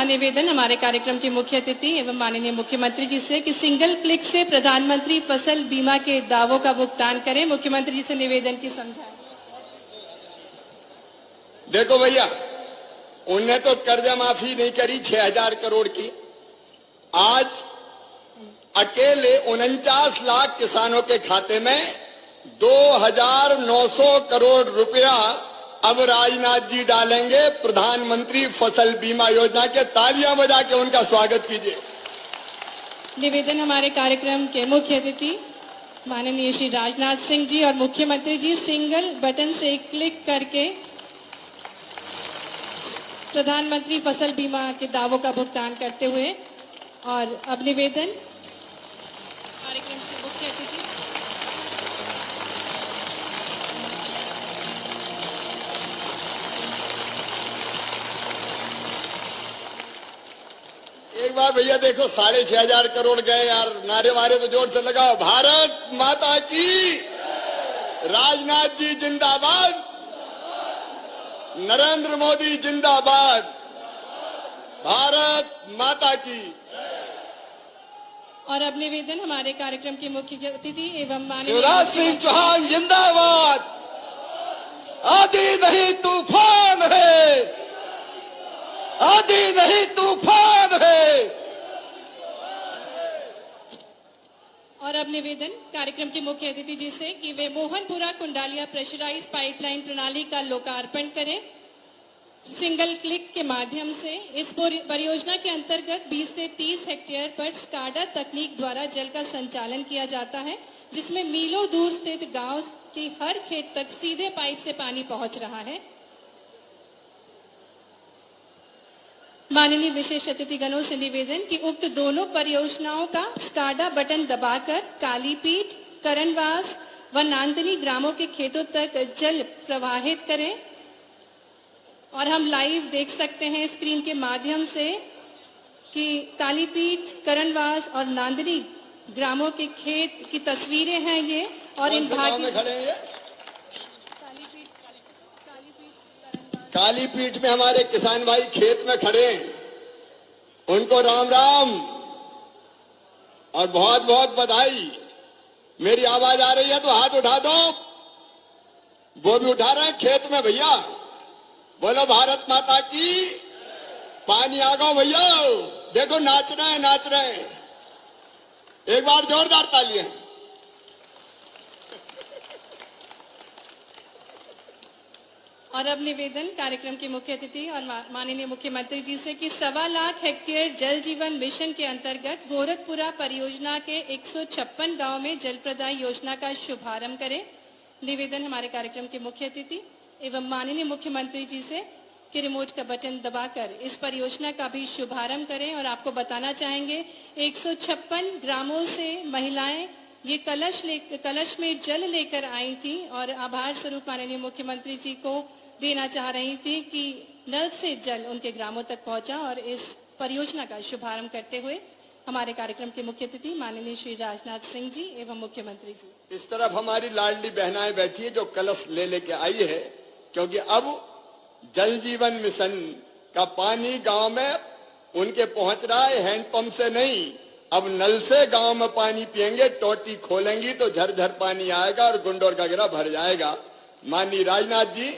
निवेदन हमारे कार्यक्रम के मुख्य अतिथि एवं माननीय मुख्यमंत्री जी से कि सिंगल क्लिक से प्रधानमंत्री फसल बीमा के दावों का भुगतान करें। मुख्यमंत्री जी से निवेदन की समझाएं। देखो भैया, उनने तो कर्जा माफी नहीं करी 6,000 करोड़ की। आज अकेले 49 लाख किसानों के खाते में 2,900 करोड़ रुपया अब राजनाथ जी डालेंगे प्रधानमंत्री फसल बीमा योजना के। तालियां बजा के उनका स्वागत कीजिए। निवेदन हमारे कार्यक्रम के मुख्य अतिथि माननीय श्री राजनाथ सिंह जी और मुख्यमंत्री जी सिंगल बटन से क्लिक करके प्रधानमंत्री फसल बीमा के दावों का भुगतान करते हुए। और अब निवेदन कार्यक्रम के मुख्य अतिथि एक बार भैया देखो, 6,500 करोड़ गए यार। नारे वारे तो जोर से लगाओ। भारत माता की, राजनाथ जी जिंदाबाद, नरेंद्र मोदी जिंदाबाद, भारत माता की। और अब निवेदन हमारे कार्यक्रम के मुख्य अतिथि एवं माननीय शिवराज सिंह चौहान जिंदाबाद। आधी नहीं तूफान है, आधी नहीं तूफान है। और अब निवेदन कार्यक्रम के मुख्य अतिथि जी से कि वे मोहनपुरा कुंडालिया प्रेशराइज पाइपलाइन प्रणाली का लोकार्पण करें सिंगल क्लिक के माध्यम से। इस परियोजना के अंतर्गत 20 से 30 हेक्टेयर पर स्काडा तकनीक द्वारा जल का संचालन किया जाता है, जिसमें मीलों दूर स्थित गांव के हर खेत तक सीधे पाइप से पानी पहुंच रहा है। माननीय विशेष अतिथिगणों से निवेदन कि उक्त दोनों परियोजनाओं का स्काडा बटन दबाकर कालीपीठ, करणवास व नांदनी ग्रामों के खेतों तक जल प्रवाहित करें। और हम लाइव देख सकते हैं स्क्रीन के माध्यम से कि कालीपीठ, करणवास और नांदनी ग्रामों के खेत की तस्वीरें हैं ये। और इन भाग में खड़े हैं कालीपीठ में हमारे किसान भाई खेत में खड़े हैं। उनको राम राम और बहुत बहुत बधाई। मेरी आवाज आ रही है तो हाथ उठा दो। वो भी उठा रहे हैं खेत में भैया। बोलो भारत माता की। पानी आ गो भैया, देखो नाच रहे हैं, नाच रहे हैं। एक बार जोरदार तालियां। और अब निवेदन कार्यक्रम के मुख्य अतिथि और माननीय मुख्यमंत्री जी से कि 1.25 लाख हेक्टेयर जल जीवन मिशन के अंतर्गत गोरखपुरा परियोजना के 156 गांव में जल प्रदाय योजना का शुभारंभ करें। निवेदन हमारे कार्यक्रम के मुख्य अतिथि एवं माननीय मुख्यमंत्री जी से कि रिमोट का बटन दबाकर इस परियोजना का भी शुभारंभ करें। और आपको बताना चाहेंगे 156 ग्रामों से महिलाएं ये कलश में जल लेकर आई थी और आभार स्वरूप माननीय मुख्यमंत्री जी को देना चाह रही थी कि नल से जल उनके ग्रामों तक पहुंचा। और इस परियोजना का शुभारंभ करते हुए हमारे कार्यक्रम के मुख्य अतिथि माननीय श्री राजनाथ सिंह जी एवं मुख्यमंत्री जी। इस तरफ हमारी लाडली बहनाएं बैठी है जो कलश ले लेके आई है, क्योंकि अब जल जीवन मिशन का पानी गांव में उनके पहुंच रहा है, हैंडपंप से नहीं। अब नल से गांव में पानी पिएंगे। टोटी खोलेंगी तो झरझर पानी आएगा और गुंडोर गगरा भर जाएगा। माननीय राजनाथ जी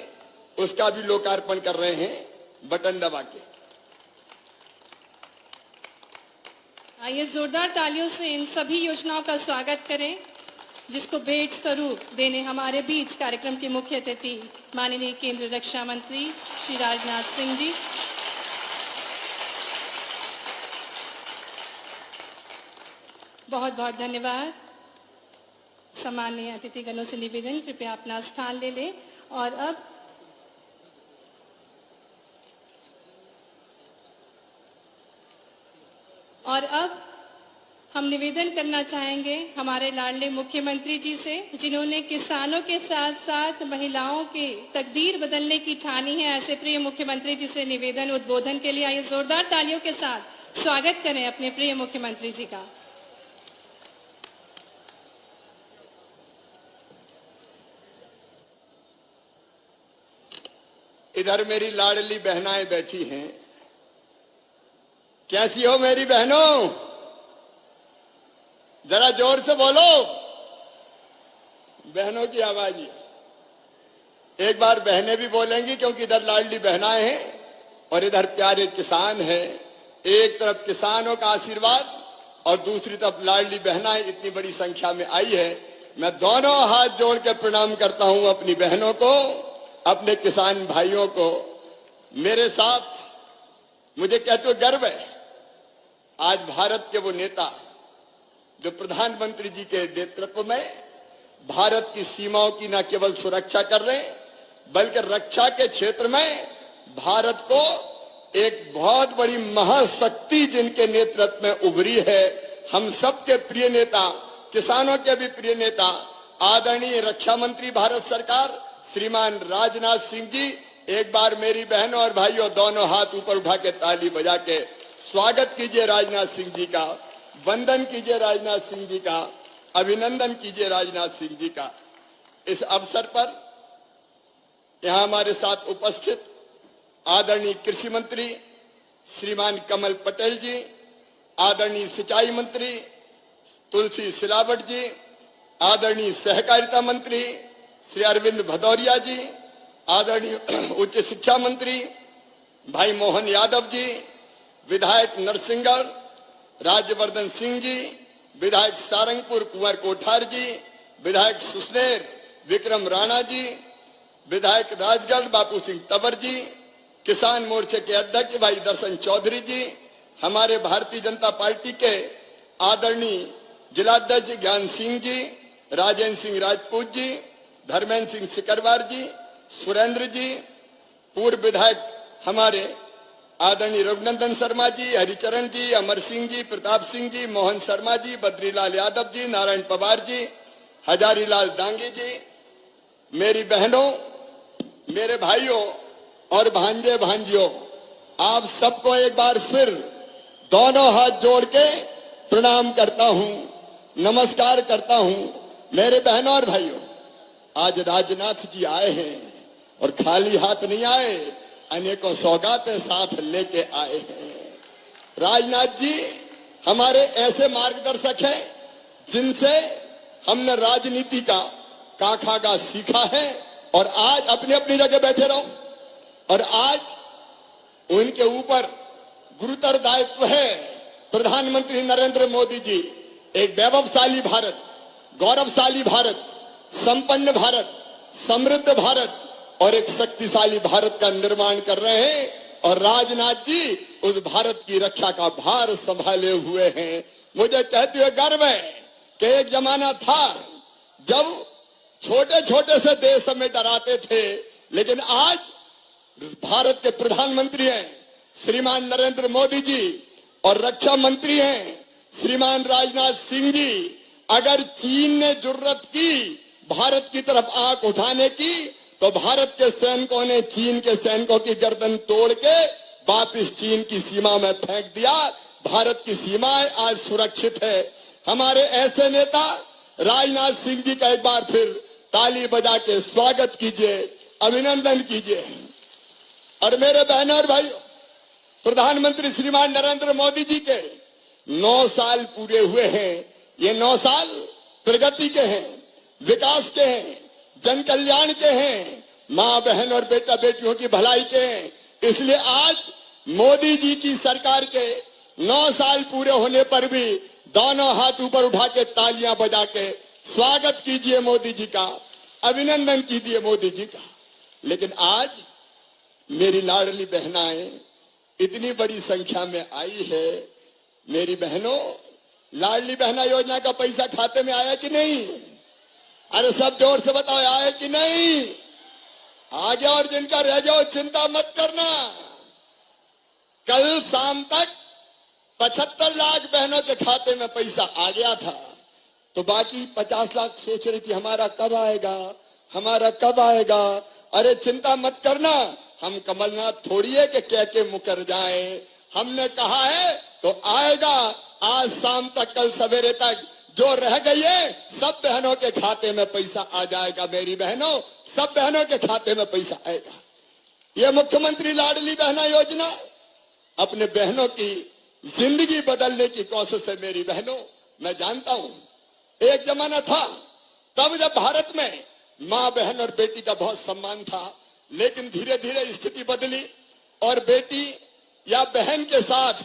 उसका भी लोकार्पण कर रहे हैं बटन दबा के। आइए जोरदार तालियों से इन सभी योजनाओं का स्वागत करें, जिसको भेंट स्वरूप देने हमारे बीच कार्यक्रम के मुख्य अतिथि माननीय केंद्रीय रक्षा मंत्री श्री राजनाथ सिंह जी। बहुत बहुत धन्यवाद। सम्माननीय अतिथिगणों से निवेदन कृपया अपना स्थान ले लें। और अब हम निवेदन करना चाहेंगे हमारे लाडले मुख्यमंत्री जी से, जिन्होंने किसानों के साथ साथ महिलाओं के तकदीर बदलने की ठानी है। ऐसे प्रिय मुख्यमंत्री जी से निवेदन उद्बोधन के लिए आइए जोरदार तालियों के साथ स्वागत करें अपने प्रिय मुख्यमंत्री जी का। इधर मेरी लाडली बहनाएं बैठी हैं। कैसी हो मेरी बहनों? जरा जोर से बोलो, बहनों की आवाज है। एक बार बहनें भी बोलेंगी, क्योंकि इधर लाडली बहनाएं हैं और इधर प्यारे किसान हैं। एक तरफ किसानों का आशीर्वाद और दूसरी तरफ लाडली बहनाएं इतनी बड़ी संख्या में आई है। मैं दोनों हाथ जोड़ के प्रणाम करता हूं अपनी बहनों को, अपने किसान भाइयों को। मेरे साथ मुझे कहते हुए गर्व है, आज भारत के वो नेता जो प्रधानमंत्री जी के नेतृत्व में भारत की सीमाओं की न केवल सुरक्षा कर रहे हैं, बल्कि रक्षा के क्षेत्र में भारत को एक बहुत बड़ी महाशक्ति जिनके नेतृत्व में उभरी है। हम सबके प्रिय नेता, किसानों के भी प्रिय नेता, आदरणीय रक्षा मंत्री भारत सरकार श्रीमान राजनाथ सिंह जी, एक बार मेरी बहनों और भाइयों दोनों हाथ ऊपर उठा के ताली बजा के स्वागत कीजिए राजनाथ सिंह जी का, वंदन कीजिए राजनाथ सिंह जी का, अभिनंदन कीजिए राजनाथ सिंह जी का। इस अवसर पर यहां हमारे साथ उपस्थित आदरणीय कृषि मंत्री श्रीमान कमल पटेल जी, आदरणीय सिंचाई मंत्री तुलसी सिलावट जी, आदरणीय सहकारिता मंत्री श्री अरविंद भदौरिया जी, आदरणीय उच्च शिक्षा मंत्री भाई मोहन यादव जी, विधायक नरसिंहगढ़ राज्यवर्धन सिंह जी, विधायक सारंगपुर कुंवर कोठार जी, विधायक सुसनेर विक्रम राणा जी, विधायक राजगढ़ बापू सिंह तंवर जी, किसान मोर्चे के अध्यक्ष भाई दर्शन चौधरी जी, हमारे भारतीय जनता पार्टी के आदरणीय जिलाध्यक्ष ज्ञान सिंह जी, राजेंद्र सिंह राजपूत जी, धर्मेंद्र सिंह सिकरवार जी, सुरेंद्र जी, पूर्व विधायक हमारे आदरणीय रघुनंदन शर्मा जी, हरिचरण जी, अमर सिंह जी, प्रताप सिंह जी, मोहन शर्मा जी, बद्रीलाल यादव जी, नारायण पवार जी, हजारीलाल दांगी जी, मेरी बहनों, मेरे भाइयों और भांजे भांजियों, आप सबको एक बार फिर दोनों हाथ जोड़ के प्रणाम करता हूं, नमस्कार करता हूं। मेरे बहनों और भाइयों, आज राजनाथ जी आए हैं और खाली हाथ नहीं आए, अनेकों सौगातें साथ लेके आए हैं। राजनाथ जी हमारे ऐसे मार्गदर्शक हैं जिनसे हमने राजनीति का काखागा सीखा है, और आज अपनी अपनी जगह बैठे रहो, और आज उनके ऊपर गुरुतर दायित्व है। प्रधानमंत्री नरेंद्र मोदी जी एक वैभवशाली भारत, गौरवशाली भारत, संपन्न भारत, समृद्ध भारत और एक शक्तिशाली भारत का निर्माण कर रहे हैं, और राजनाथ जी उस भारत की रक्षा का भार संभाले हुए हैं। मुझे कहते हुए गर्व है कि एक जमाना था जब छोटे छोटे से देश हमें डराते थे, लेकिन आज भारत के प्रधानमंत्री हैं श्रीमान नरेंद्र मोदी जी और रक्षा मंत्री हैं श्रीमान राजनाथ सिंह जी। अगर चीन ने जुर्रत की भारत की तरफ आंख उठाने की, तो भारत के सैनिकों ने चीन के सैनिकों की गर्दन तोड़ के वापिस चीन की सीमा में फेंक दिया। भारत की सीमाएं आज सुरक्षित है। हमारे ऐसे नेता राजनाथ सिंह जी का एक बार फिर ताली बजा के स्वागत कीजिए, अभिनंदन कीजिए। और मेरे बहनों और भाइयों, प्रधानमंत्री श्रीमान नरेंद्र मोदी जी के 9 साल पूरे हुए हैं। ये 9 साल प्रगति के हैं, विकास के हैं, जन कल्याण के हैं, माँ बहन और बेटा बेटियों की भलाई के हैं। इसलिए आज मोदी जी की सरकार के 9 साल पूरे होने पर भी दोनों हाथ ऊपर उठा के तालियां बजा के स्वागत कीजिए मोदी जी का, अभिनंदन कीजिए मोदी जी का। लेकिन आज मेरी लाडली बहनाएं इतनी बड़ी संख्या में आई है। मेरी बहनों, लाडली बहना योजना का पैसा खाते में आया कि नहीं? अरे सब जोर से बताओ, आया कि नहीं? आ गया। और जिनका रह जाओ चिंता मत करना, कल शाम तक 75 लाख बहनों के खाते में पैसा आ गया था। तो बाकी 50 लाख सोच रही थी हमारा कब आएगा, हमारा कब आएगा। अरे चिंता मत करना, हम कमलनाथ थोड़ी है कि कह के मुकर जाए। हमने कहा है तो आएगा। आज शाम तक, कल सवेरे तक जो रह गई है सब बहनों के खाते में पैसा आ जाएगा। मेरी बहनों, सब बहनों के खाते में पैसा आएगा। ये मुख्यमंत्री लाडली बहना योजना अपने बहनों की जिंदगी बदलने की कोशिश है मेरी बहनों। मैं जानता हूं एक जमाना था तब जब भारत में मां बहन और बेटी का बहुत सम्मान था, लेकिन धीरे धीरे स्थिति बदली और बेटी या बहन के साथ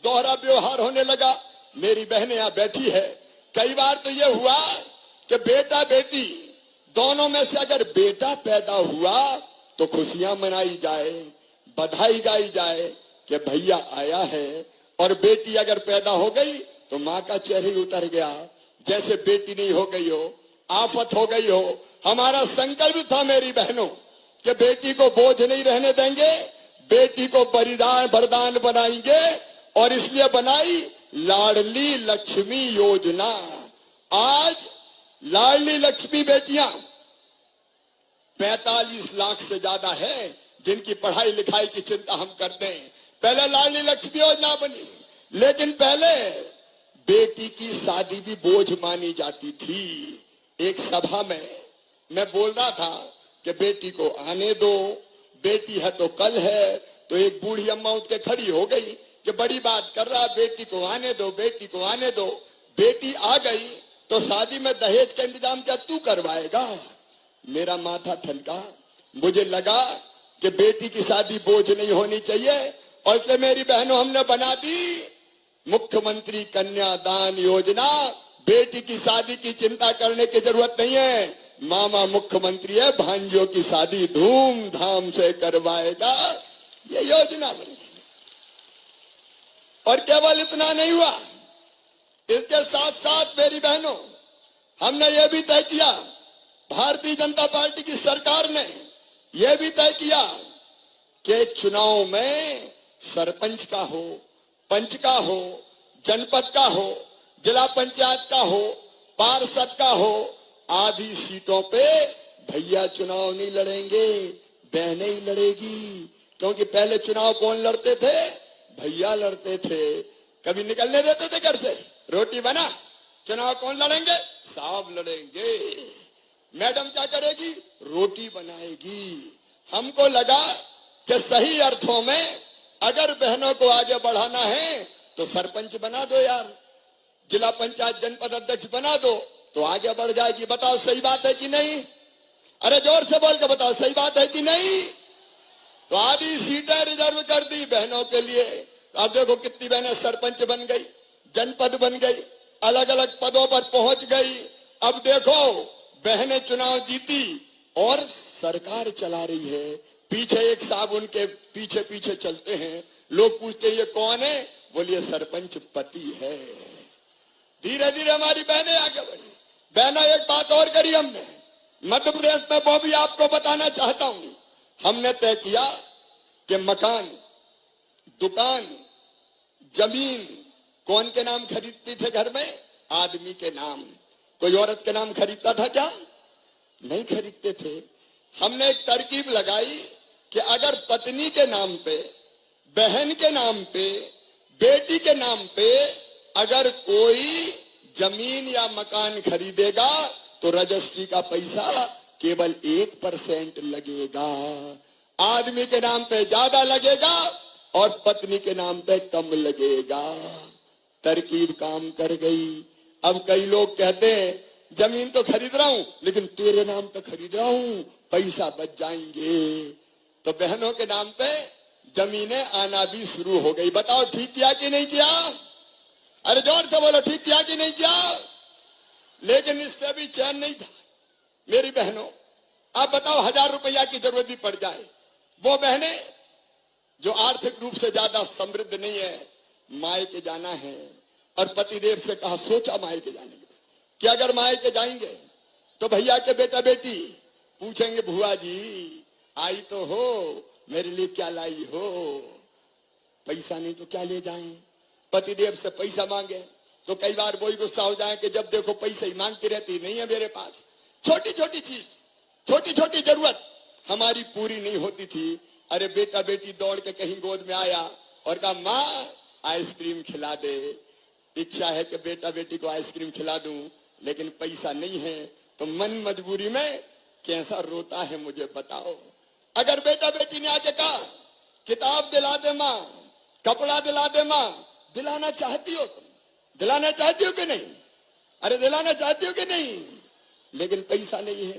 दोहरा व्यवहार होने लगा। मेरी बहन यहां बैठी है, कई बार तो यह हुआ कि बेटा बेटी दोनों में से अगर बेटा पैदा हुआ तो खुशियां मनाई जाए, बधाई गाई जाए कि भैया आया है, और बेटी अगर पैदा हो गई तो मां का चेहरा ही उतर गया, जैसे बेटी नहीं हो गई हो, आफत हो गई हो। हमारा संकल्प था मेरी बहनों कि बेटी को बोझ नहीं रहने देंगे, बेटी को बलिदान वरदान बनाएंगे, और इसलिए बनाई लाडली लक्ष्मी योजना। आज लाडली लक्ष्मी बेटियां 45 लाख से ज्यादा है जिनकी पढ़ाई लिखाई की चिंता हम करते हैं। पहले लाडली लक्ष्मी योजना बनी, लेकिन पहले बेटी की शादी भी बोझ मानी जाती थी। एक सभा में मैं बोल रहा था कि बेटी को आने दो, बेटी है तो कल है, तो एक बूढ़ी अम्मा उठ के खड़ी हो गई कि बड़ी बात कर रहा, बेटी को आने दो, बेटी को आने दो। बेटी आ गई तो शादी में दहेज का इंतजाम क्या तू करवाएगा? मेरा माथा ठनका, मुझे लगा कि बेटी की शादी बोझ नहीं होनी चाहिए, और इसलिए मेरी बहनों हमने बना दी मुख्यमंत्री कन्यादान योजना। बेटी की शादी की चिंता करने की जरूरत नहीं है, मामा मुख्यमंत्री है, भांजियों की शादी धूमधाम से करवाएगा। ये योजना बनी। और केवल इतना नहीं हुआ, इसके साथ साथ मेरी बहनों हमने ये भी तय किया, भारतीय जनता पार्टी की सरकार ने यह भी तय किया कि चुनाव में सरपंच का हो, पंच का हो, जनपद का हो, जिला पंचायत का हो, पार्षद का हो, आधी सीटों पे भैया चुनाव नहीं लड़ेंगे, बहनें ही लड़ेगी। क्योंकि पहले चुनाव कौन लड़ते थे? भैया लड़ते थे। कभी निकलने देते थे घर से? रोटी बना, चुनाव कौन लड़ेंगे? साहब लड़ेंगे। मैडम क्या करेगी? रोटी बनाएगी। हमको लगा कि सही अर्थों में अगर बहनों को आगे बढ़ाना है तो सरपंच बना दो यार, जिला पंचायत जनपद अध्यक्ष बना दो तो आगे बढ़ जाएगी। बताओ सही बात है कि नहीं? अरे जोर से बोल के बताओ सही बात है कि नहीं? तो आधी सीटें रिजर्व कर दी बहनों के लिए। अब देखो कितनी बहनें सरपंच बन गई, जनपद बन गई, अलग अलग पदों पर पहुंच गई। अब देखो बहनें चुनाव जीती और सरकार चला रही है। पीछे एक साहब उनके पीछे पीछे चलते हैं, लोग पूछते ये कौन है? बोलिए सरपंच पति है। धीरे धीरे हमारी बहनें आगे बढ़ी। बहना एक बात और करी हमने मध्य प्रदेश में, वो भी आपको बताना चाहता हूं। हमने तय किया कि मकान, दुकान, जमीन कौन के नाम खरीदते थे घर में? आदमी के नाम। कोई औरत के नाम खरीदता था क्या? नहीं खरीदते थे। हमने एक तरकीब लगाई कि अगर पत्नी के नाम पे, बहन के नाम पे, बेटी के नाम पे अगर कोई जमीन या मकान खरीदेगा तो रजिस्ट्री का पैसा केवल 1% लगेगा। आदमी के नाम पे ज्यादा लगेगा और पत्नी के नाम पे कम लगेगा। तरकीब काम कर गई। अब कई लोग कहते हैं जमीन तो खरीद रहा हूं लेकिन तेरे नाम पे खरीद रहा हूं, पैसा बच जाएंगे। तो बहनों के नाम पे जमीनें आना भी शुरू हो गई। बताओ ठीक किया कि नहीं किया? अरे जोर से बोलो ठीक किया कि नहीं किया? लेकिन इससे भी चैन नहीं था मेरी बहनों। आप बताओ 1000 रुपया की जरूरत भी पड़ जाए, वो बहनें जो आर्थिक रूप से ज्यादा समृद्ध नहीं है, मायके जाना है, और पतिदेव से कहा सोचा मायके जाने के कि अगर मायके जाएंगे तो भैया के बेटा बेटी पूछेंगे भुआ जी आई तो हो, मेरे लिए क्या लाई हो? पैसा नहीं तो क्या ले जाएं? पतिदेव से पैसा मांगे तो कई बार वही गुस्सा हो जाए कि जब देखो पैसा ही मांगती रहती, नहीं है मेरे पास। छोटी छोटी चीज, छोटी छोटी जरूरत हमारी पूरी नहीं होती थी। अरे बेटा बेटी दौड़ के कहीं गोद में आया और कहा माँ आइसक्रीम खिला दे। इच्छा है कि बेटा बेटी को आइसक्रीम खिला दूं, लेकिन पैसा नहीं है। तो मन मजबूरी में कैसा रोता है मुझे बताओ। अगर बेटा बेटी ने आके कहा किताब दिला दे माँ, कपड़ा दिला दे माँ, दिलाना चाहती हो तुम, दिलाना चाहती हो कि नहीं? अरे दिलाना चाहती हो कि नहीं? लेकिन पैसा नहीं है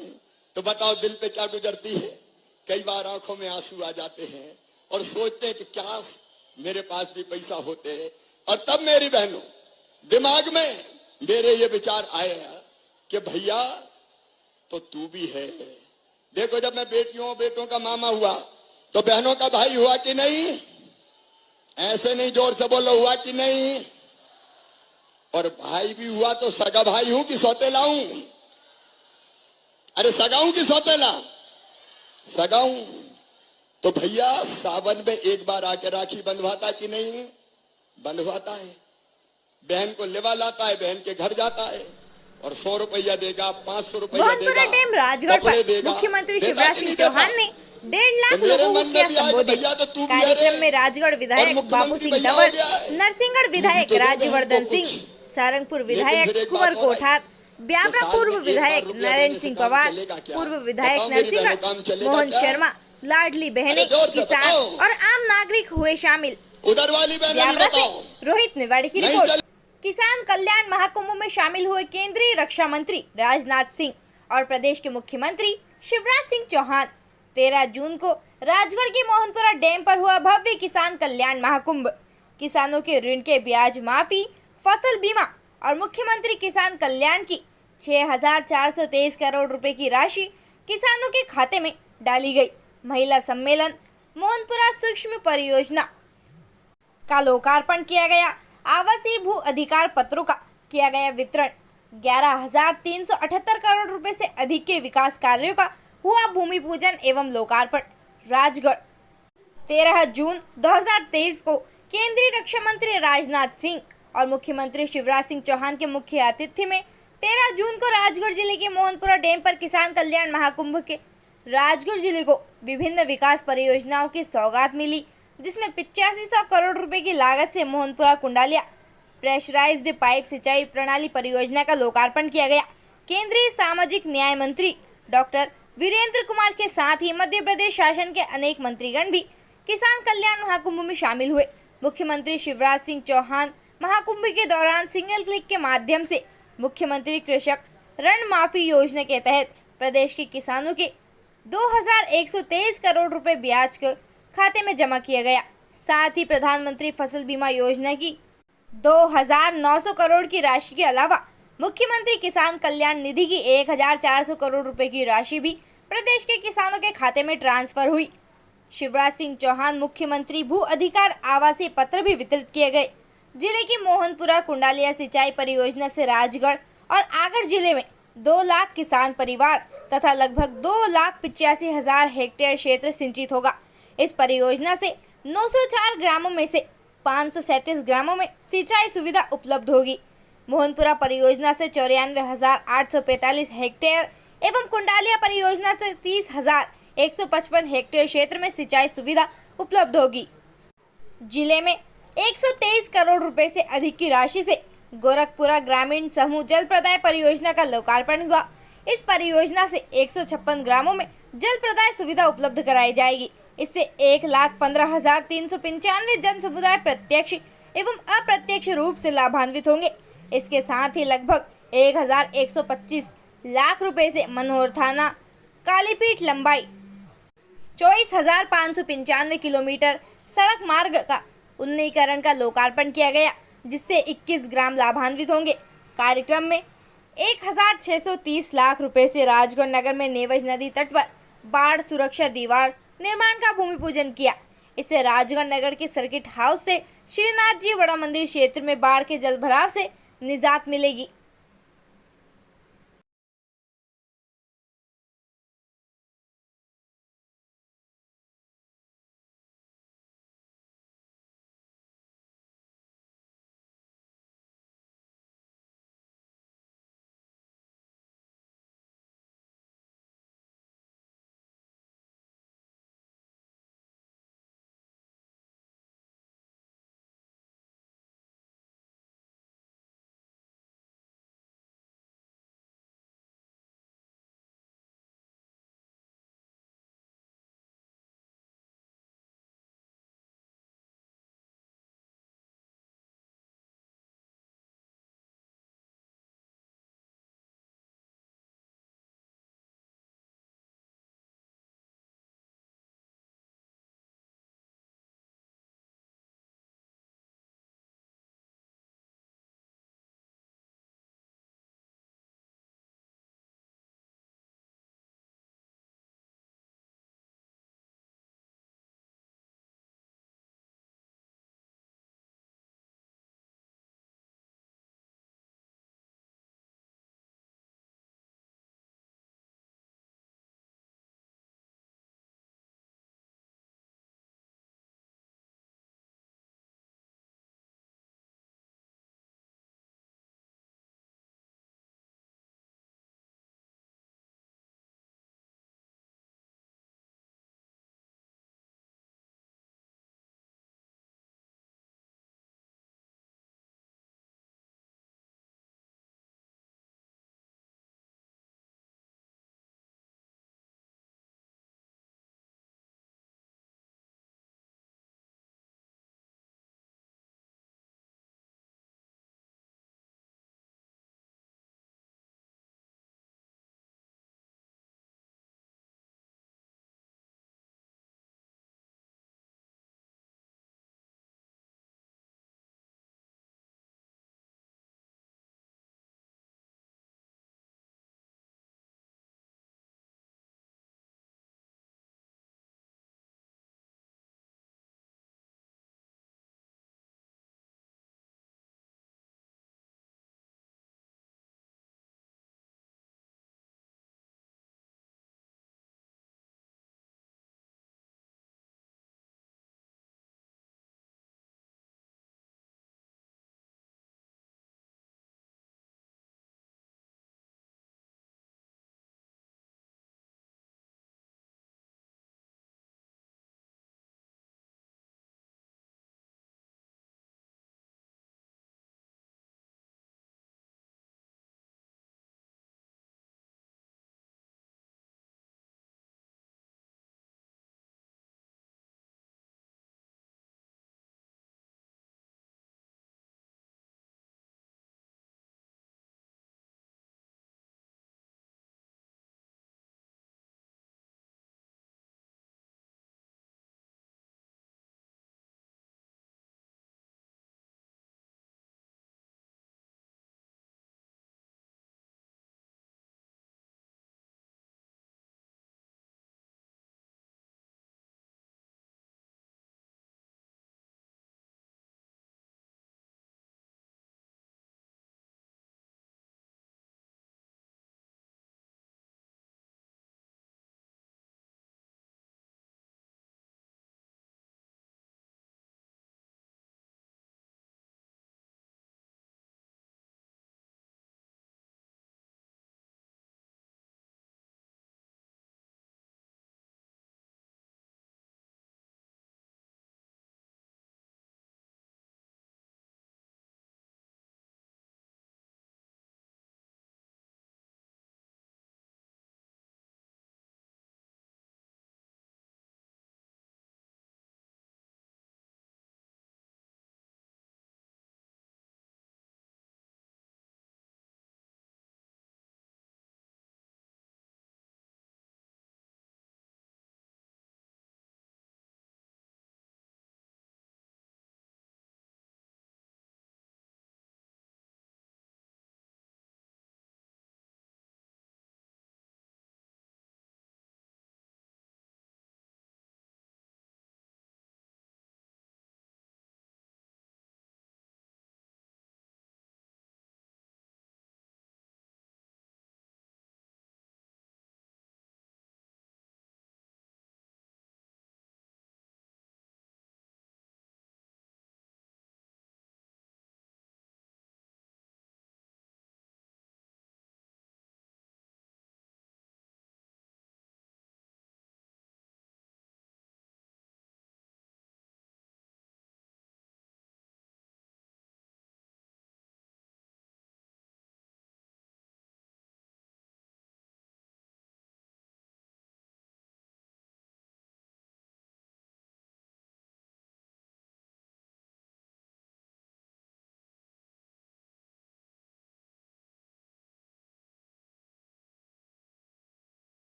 तो बताओ दिल पे क्या गुजरती है? कई बार आंखों में आंसू आ जाते हैं और सोचते हैं कि क्या मेरे पास भी पैसा होते। और तब मेरी बहनों दिमाग में मेरे ये विचार आया कि भैया तो तू भी है। देखो जब मैं बेटों का मामा हुआ तो बहनों का भाई हुआ कि नहीं? ऐसे नहीं, जोर से बोलो, हुआ कि नहीं? और भाई भी हुआ तो सगा भाई हूं कि सौतेला हूं? अरे सगा हूं कि सौतेला? सगा हूं। तो भैया सावन में एक बार आके राखी बंधवाता कि नहीं? बंधवाता है। बहन को लेवा लाता है, बहन के घर जाता है और 100 रुपया देगा, 500 रुपया देगा, डैम राजगढ़ पर मुख्यमंत्री शिवराज सिंह चौहान ने 1.5 लाख लोगों को किया संबोधित। कार्यक्रम में राजगढ़ विधायक बाबू सिंह तंवर, नरसिंहगढ़ विधायक राज्यवर्धन सिंह, सारंगपुर विधायक कुंवर कोठार, ब्यावरा पूर्व विधायक नरेंद्र सिंह पवार, पूर्व विधायक नरसिंहगढ़ मोहन शर्मा, लाडली बहनें, किसान और आम नागरिक हुए शामिल। उधर वाली ब्यावरा से रोहित मेवाड़ी की रिपोर्ट। किसान कल्याण महाकुंभ में शामिल हुए केंद्रीय रक्षा मंत्री राजनाथ सिंह और प्रदेश के मुख्यमंत्री शिवराज सिंह चौहान। 13 जून को राजगढ़ के मोहनपुरा डैम पर हुआ भव्य किसान कल्याण महाकुंभ। किसानों के ऋण के ब्याज माफी, फसल बीमा और मुख्यमंत्री किसान कल्याण की 6,423 करोड़ रुपए की राशि किसानों के खाते में डाली गई। महिला सम्मेलन, मोहनपुरा सूक्ष्म परियोजना का लोकार्पण किया गया। आवासीय भू अधिकार पत्रों का किया गया वितरण। 11,378 करोड़ रुपए से अधिक के विकास कार्यों का हुआ भूमि पूजन एवं लोकार्पण। राजगढ़ 13 जून 2023 को केंद्रीय रक्षा मंत्री राजनाथ सिंह और मुख्यमंत्री शिवराज सिंह चौहान के मुख्य आतिथ्य में 13 जून को राजगढ़ जिले के मोहनपुरा डैम पर किसान कल्याण महाकुंभ के राजगढ़ जिले को विभिन्न विकास परियोजनाओं की सौगात मिली, जिसमें 8500 करोड़ रुपए की लागत से मोहनपुरा कुंडालिया प्रेशराइज्ड पाइप सिंचाई प्रणाली परियोजना का लोकार्पण किया गया। केंद्रीय सामाजिक न्याय मंत्री डॉक्टर वीरेंद्र कुमार के साथ ही मध्य प्रदेश शासन के अनेक मंत्रीगण भी किसान कल्याण महाकुंभ में शामिल हुए। मुख्यमंत्री शिवराज सिंह चौहान महाकुंभ के दौरान सिंगल क्लिक के माध्यम से मुख्यमंत्री कृषक ऋण माफी योजना के तहत प्रदेश के किसानों के 2,123 करोड़ रुपए ब्याज के खाते में जमा किया गया। साथ ही प्रधानमंत्री फसल बीमा योजना की 2,900 करोड़ की राशि के अलावा मुख्यमंत्री किसान कल्याण निधि की 1,400 करोड़ रुपए की राशि भी प्रदेश के किसानों के खाते में ट्रांसफर हुई। शिवराज सिंह चौहान मुख्यमंत्री भू अधिकार आवासीय पत्र भी वितरित किए गए। जिले की मोहनपुरा कुंडालिया सिंचाई परियोजना से राजगढ़ और आगरा जिले में 2 लाख किसान परिवार तथा लगभग 2,85,000 हेक्टेयर क्षेत्र सिंचित होगा। इस परियोजना से 904 ग्रामों में से 537 ग्रामों में सिंचाई सुविधा उपलब्ध होगी। मोहनपुरा परियोजना से 94,845 हेक्टेयर एवं कुंडालिया परियोजना से 30,155 हेक्टेयर क्षेत्र में सिंचाई सुविधा उपलब्ध होगी। जिले में 123 करोड़ रुपए से अधिक की राशि से गोरखपुरा ग्रामीण समूह जल प्रदाय परियोजना का लोकार्पण हुआ। इस परियोजना से 156 ग्रामों में जल प्रदाय सुविधा उपलब्ध कराई जाएगी। इससे 1,15,395 जन समुदाय प्रत्यक्ष एवं अप्रत्यक्ष रूप से लाभान्वित होंगे। इसके साथ ही लगभग 1,125 लाख रुपए से मनोहर थाना कालीपीठ लंबाई 24,595 किलोमीटर सड़क मार्ग का उन्नतीकरण का लोकार्पण किया गया, जिससे 21 ग्राम लाभान्वित होंगे। कार्यक्रम में 1,630 लाख रुपए से राजगढ़ नगर में नेवज नदी तट पर बाढ़ सुरक्षा दीवार निर्माण का भूमि पूजन किया। इससे राजगढ़ नगर के सर्किट हाउस से श्रीनाथ जी बड़ा मंदिर क्षेत्र में बाढ़ के जल भराव से निजात मिलेगी।